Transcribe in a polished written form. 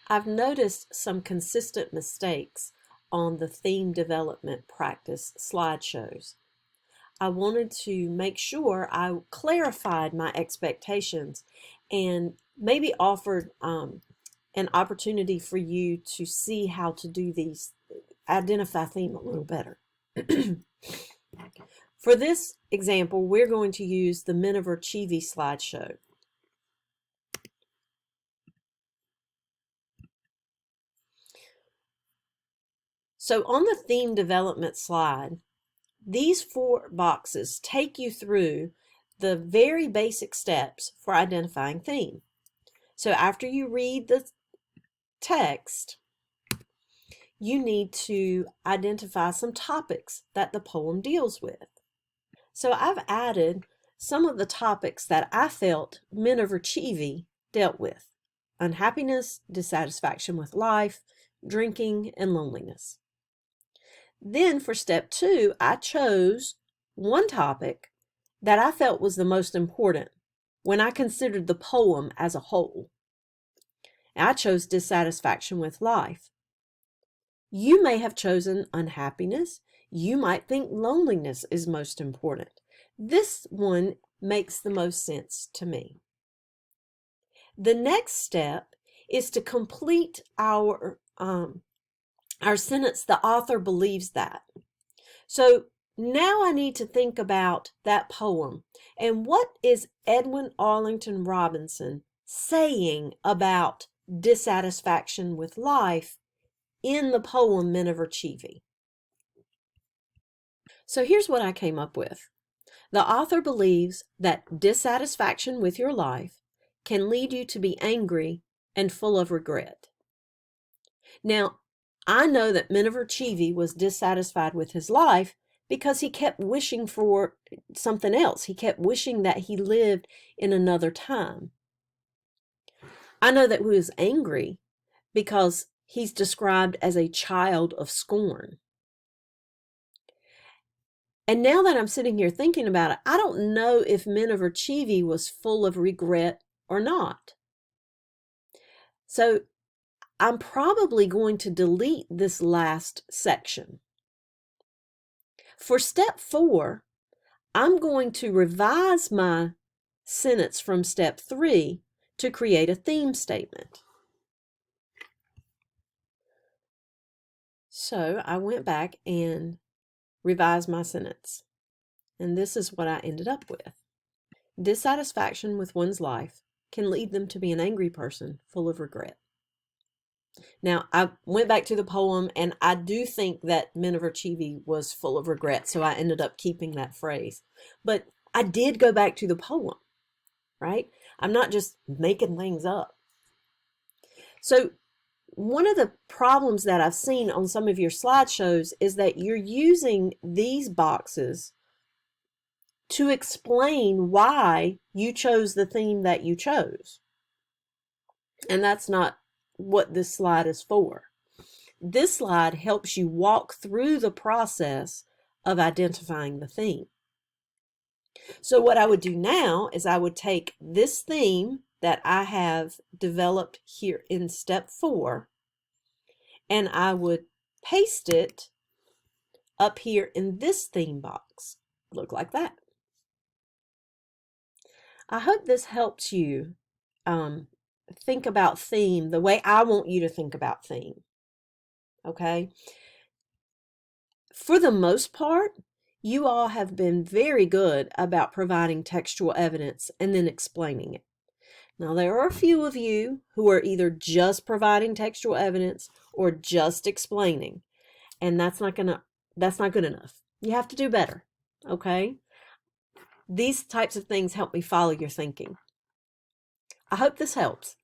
I've noticed some consistent mistakes on the theme development practice slideshows. I wanted to make sure I clarified my expectations and maybe offered an opportunity for you to see how to do these, identify theme a little better. For this example, we're going to use the Miniver Cheevy slideshow. So on the theme development slide, these 4 boxes take you through the very basic steps for identifying theme. So after you read the text, you need to identify some topics that the poem deals with. So I've added some of the topics that I felt Miniver Cheevy dealt with: unhappiness, dissatisfaction with life, drinking, and loneliness. Then for step 2, I chose one topic that I felt was the most important when I considered the poem as a whole. I chose dissatisfaction with life. You may have chosen unhappiness. You might think loneliness is most important. This one makes the most sense to me. The next step is to complete our sentence, "The author believes that." So now I need to think about that poem and what is Edwin Arlington Robinson saying about dissatisfaction with life in the poem Miniver Cheevy. So here's what I came up with. The author believes that dissatisfaction with your life can lead you to be angry and full of regret. Now, I know that Miniver Cheevy was dissatisfied with his life because he kept wishing for something else. He kept wishing that he lived in another time. I know that he was angry because he's described as a child of scorn. And now that I'm sitting here thinking about it, I don't know if Miniver Cheevy was full of regret or not. So I'm probably going to delete this last section. For step 4, I'm going to revise my sentence from step 3 to create a theme statement. So I went back and revised my sentence, and this is what I ended up with. Dissatisfaction with one's life can lead them to be an angry person full of regret. Now, I went back to the poem, and I do think that Miniver Cheevy was full of regret, so I ended up keeping that phrase. But I did go back to the poem, right? I'm not just making things up. So one of the problems that I've seen on some of your slideshows is that you're using these boxes to explain why you chose the theme that you chose. And that's not what this slide is for. This slide helps you walk through the process of identifying the theme. So what I would do now is I would take this theme that I have developed here in step 4, and I would paste it up here in this theme box. Look like that. I hope this helps you think about theme the way I want you to think about theme. Okay? For the most part, you all have been very good about providing textual evidence and then explaining it. Now, there are a few of you who are either just providing textual evidence or just explaining, and that's not good enough. You have to do better, okay? These types of things help me follow your thinking. I hope this helps.